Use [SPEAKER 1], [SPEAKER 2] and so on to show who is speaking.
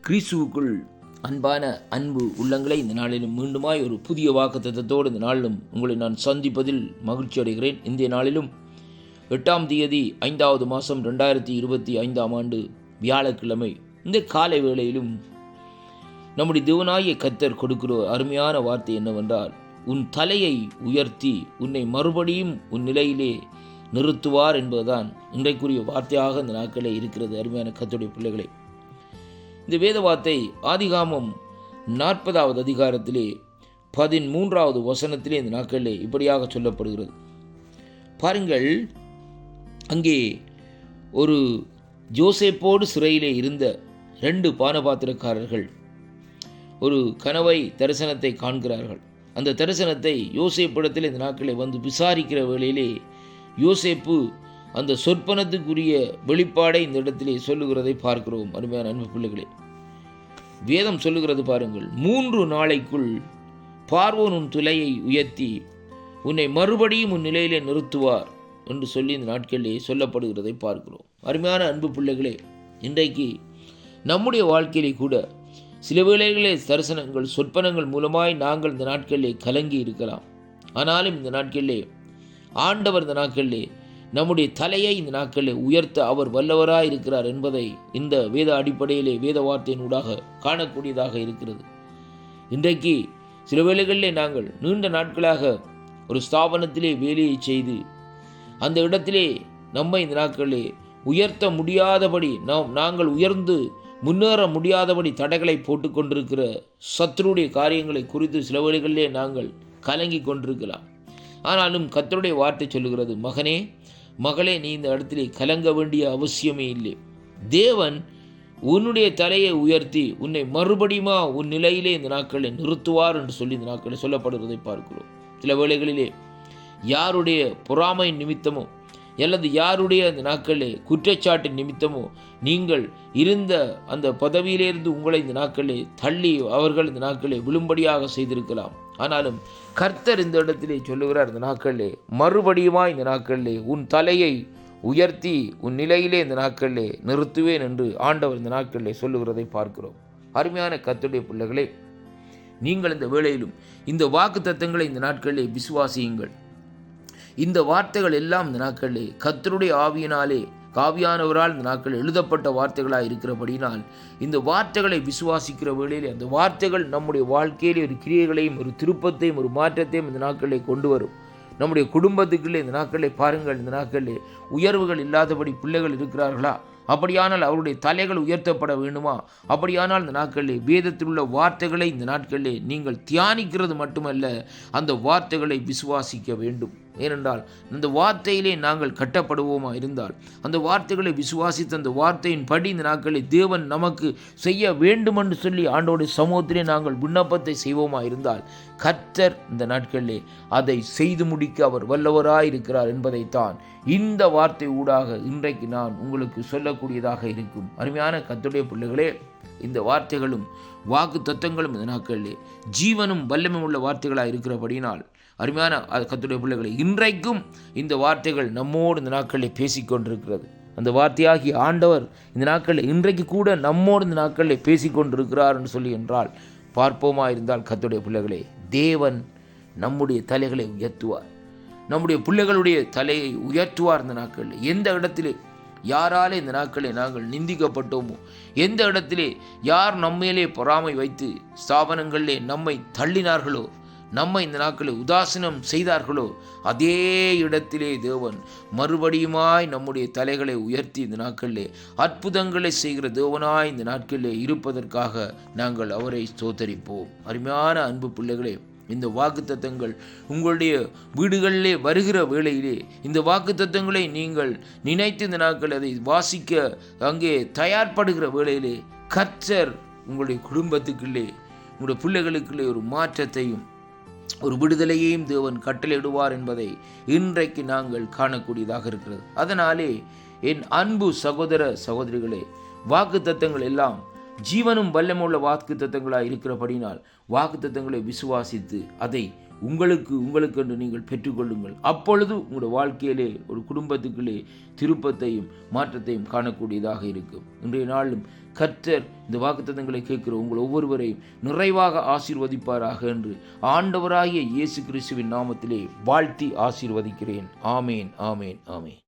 [SPEAKER 1] கிறிஸ்துவுக்குள் அன்பான அன்பு உள்ளங்களை இந்த நாளிலும் மீண்டுமாய் ஒரு புதிய வாக்குத்தத்தத்தோடு இந்த நாளிலும் உங்களை நான் சந்திப்பதில் மகிழ்ச்சி அடைகிறேன். இந்திய நாளிலும் 8ஆம் தேதி 5வது மாதம் 2025ஆம் ஆண்டு வியாழக்கிழமை இந்த காலை வேளையிலும் நம்முடைய தேவனாகிய கர்த்தர் கொடுக்கிற அருமையான வார்த்தை என்னவென்றால், உன் தலையை உயர்த்தி உன்னை மறுபடியும் உன் நிலையிலே நிறுத்துவார் என்பதுதான் இன்றைக்குரிய வார்த்தையாக இந்த நாட்களே இருக்கிறது. அருமையான கர்த்தருடைய பிள்ளைகளே, இந்த வேத வார்த்தை ஆதிகாமம் 40வது அதிகாரத்திலே 13வது வசனத்திலே இந்த நாட்களிலே இப்படியாக சொல்லப்படுகிறது. பாருங்கள், அங்கே ஒரு யோசேப்போடு சிறையிலே இருந்த 2 பானபாத்திரக்காரர்கள் ஒரு கனவை தரிசனத்தை காண்கிறார்கள். அந்த தரிசனத்தை யோசேப்பிடத்தில் இந்த நாட்களை வந்து விசாரிக்கிற வேளையிலே யோசேப்பு அந்த சொற்பனத்துக்குரிய வெளிப்பாடை இந்த இடத்திலே சொல்லுகிறதை பார்க்கிறோம். அருமையான அன்பு பிள்ளைகளே, வேதம் சொல்லுகிறது பாருங்கள், 3 நாளைக்குள் பார்வோன் உன் துளையை உயர்த்தி உன்னை மறுபடியும் உன் நிலையிலே நிறுத்துவார் என்று சொல்லி இந்த நாட்களிலே சொல்லப்படுகிறதை பார்க்கிறோம். அருமையான அன்பு பிள்ளைகளே, இன்றைக்கு நம்முடைய வாழ்க்கையிலே கூட சில வேளைகளே தரிசனங்கள் சொற்பனங்கள் மூலமாய் நாங்கள் இந்த நாட்களிலே கலங்கி இருக்கலாம். ஆனாலும் இந்த நாட்களிலே ஆண்டவர் இந்த நாட்களிலே நம்முடைய தலையை இந்த நாட்களில் உயர்த்த அவர் வல்லவராய் இருக்கிறார் என்பதை இந்த வேத அடிப்படையிலே வேத வார்த்தையின் ஊடாக காணக்கூடியதாக இருக்கிறது. இன்றைக்கு சில வேளைகளிலே நாங்கள் நீண்ட நாட்களாக ஒரு ஸ்தாபனத்திலே வேலையை செய்து அந்த இடத்திலே நம்மை இந்த நாட்களிலே உயர்த்த முடியாதபடி நாங்கள் உயர்ந்து முன்னேற முடியாதபடி தடைகளை போட்டு கொண்டிருக்கிற சத்துருடைய காரியங்களை குறித்து சில வேளைகளிலே நாங்கள் கலங்கி கொண்டிருக்கலாம். ஆனாலும் கர்த்தருடைய வார்த்தை சொல்லுகிறது, மகனே மகளே, நீ இந்த இடத்திலே கலங்க வேண்டிய அவசியமே இல்லை. தேவன் உன்னுடைய தலையை உயர்த்தி உன்னை மறுபடியுமா உன் நிலையிலே இந்த நாட்களை நிறுத்துவார் என்று சொல்லி இந்த நாட்களை சொல்லப்படுவதை பார்க்கிறோம். சில வேளைகளிலே யாருடைய பொறாமை நிமித்தமோ அல்லது யாருடைய அந்த நாட்களிலே குற்றச்சாட்டு நிமித்தமோ நீங்கள் இருந்த அந்த பதவியிலிருந்து உங்களை இந்த நாட்களிலே தள்ளி அவர்கள் இந்த நாட்களை விழும்படியாக செய்திருக்கலாம். ஆனாலும் கர்த்தர் இந்த இடத்திலே சொல்லுகிறார், இந்த நாட்களிலே மறுபடியுமா இந்த நாட்களிலே உன் தலையை உயர்த்தி உன் நிலையிலே இந்த நாட்களிலே நிறுத்துவேன் என்று ஆண்டவர் இந்த நாட்களிலே சொல்லுகிறதை பார்க்கிறோம். அருமையான கர்த்தருடைய பிள்ளைகளே, நீங்கள் இந்த வேளையிலும் இந்த வாக்கு தத்தங்களை இந்த நாட்களிலே விசுவாசியுங்கள். இந்த வார்த்தைகள் எல்லாம் இந்த நாட்களிலே கர்த்தருடைய ஆவியினாலே காவியானவரால் இந்த நாட்கள் எழுதப்பட்ட வார்த்தைகளாக இருக்கிறபடினால் இந்த வார்த்தைகளை விசுவாசிக்கிற வேளையிலே அந்த வார்த்தைகள் நம்முடைய வாழ்க்கையிலே ஒரு கிரியைகளையும் ஒரு திருப்பத்தையும் ஒரு மாற்றத்தையும் இந்த நாட்களிலே கொண்டு வரும். நம்முடைய குடும்பத்துக்குள்ளே இந்த நாட்களிலே பாருங்கள், இந்த நாட்களிலே உயர்வுகள் இல்லாதபடி பிள்ளைகள் இருக்கிறார்களா? அப்படியானால் அவருடைய தலைகள் உயர்த்தப்பட வேண்டுமா? அப்படியானால் இந்த நாட்களிலே வேதத்தில் உள்ள வார்த்தைகளை இந்த நாட்களிலே நீங்கள் தியானிக்கிறது மட்டுமல்ல, அந்த வார்த்தைகளை விசுவாசிக்க வேண்டும். ஏனென்றால் அந்த வார்த்தையிலே நாங்கள் கட்டப்படுவோமா இருந்தால் அந்த வார்த்தைகளை விசுவாசித்து அந்த வார்த்தையின் படி இந்த நாட்களில் தேவன் நமக்கு செய்ய வேண்டும் என்று சொல்லி ஆண்டோடைய சமூகத்திலே நாங்கள் விண்ணப்பத்தை செய்வோமா இருந்தால் கர்த்தர் இந்த நாட்களிலே அதை செய்து முடிக்க அவர் வல்லவராயிருக்கிறார் என்பதைத்தான் இந்த வார்த்தை ஊடாக இன்றைக்கு நான் உங்களுக்கு சொல்லக்கூடியதாக இருக்கும். அருமையான கர்த்தருடைய பிள்ளைகளே, இந்த வார்த்தைகளும் வாக்கு தத்தங்களும் இந்த நாட்களிலே ஜீவனும் வல்லமையும் உள்ள வார்த்தைகளாக இருக்கிறபடினால் அருமையான கர்த்தருடைய பிள்ளைகளை, இன்றைக்கும் இந்த வார்த்தைகள் நம்மோடு இந்த நாட்களில் பேசிக்கொண்டிருக்கிறது. அந்த வார்த்தையாகிய ஆண்டவர் இந்த நாட்களில் இன்றைக்கு கூட நம்மோடு இந்த நாட்களில் பேசிக்கொண்டிருக்கிறார் என்று சொல்லி என்றால் பார்ப்போமா இருந்தால் கர்த்தருடைய பிள்ளைகளே, தேவன் நம்முடைய தலைகளை உயர்த்துவார். நம்முடைய பிள்ளைகளுடைய தலையை உயர்த்துவார். இந்த நாட்களில் எந்த இடத்திலே யாராலே இந்த நாட்களை நாங்கள் நிந்திக்கப்பட்டோமோ, எந்த இடத்திலே யார் நம்மையிலே பொறாமை வைத்து ஸ்தாபனங்களிலே நம்மை தள்ளினார்களோ, நம்மை இந்த நாட்களை உதாசீனம் செய்தார்களோ, அதே இடத்திலே தேவன் மறுபடியுமாய் நம்முடைய தலைகளை உயர்த்தி இந்த நாட்களிலே அற்புதங்களை செய்கிற தேவனாய் இந்த நாட்களிலே இருப்பதற்காக நாங்கள் அவரை ஸ்தோத்தரிப்போம். அருமையான அன்பு பிள்ளைகளே, இந்த வாக்குத்தத்தங்கள் உங்களுடைய வீடுகளிலே வருகிற வேளையிலே இந்த வாக்குத்தத்தங்களை நீங்கள் நினைத்து இந்த நாட்கள் அதை வாசிக்க அங்கே தயார்படுகிற வேளையிலே கர்த்தர் உங்களுடைய குடும்பத்துக்குள்ளே உங்களுடைய பிள்ளைகளுக்குள்ளே ஒரு மாற்றத்தையும் ஒரு விடுதலையையும் தேவன் கட்டளையிடுவார் என்பதை இன்றைக்கு நாங்கள் காணக்கூடியதாக இருக்கிறது. அதனாலே என் அன்பு சகோதர சகோதரிகளே, வாக்கு தத்தங்கள் எல்லாம் ஜீவனும் வல்லமுள்ள வாக்கு தத்தங்களாக இருக்கிறபடினால் வாக்கு தத்தங்களை விசுவாசித்து அதை உங்களுக்கு என்று நீங்கள் பெற்றுக்கொள்ளுங்கள். அப்பொழுது உங்களுடைய வாழ்க்கையிலே ஒரு குடும்பத்துக்குள்ளே திருப்பத்தையும் மாற்றத்தையும் காணக்கூடியதாக இருக்கும். இன்றைய நாளும் கர்த்தர் இந்த வாக்குத்தத்தங்களை கேட்கிற உங்கள் ஒவ்வொருவரையும் நிறைவாக ஆசீர்வதிப்பாராக என்று ஆண்டவராகிய இயேசு கிறிஸ்துவின் நாமத்திலே வாழ்த்தி ஆசீர்வதிக்கிறேன். ஆமேன், ஆமேன், ஆமேன்.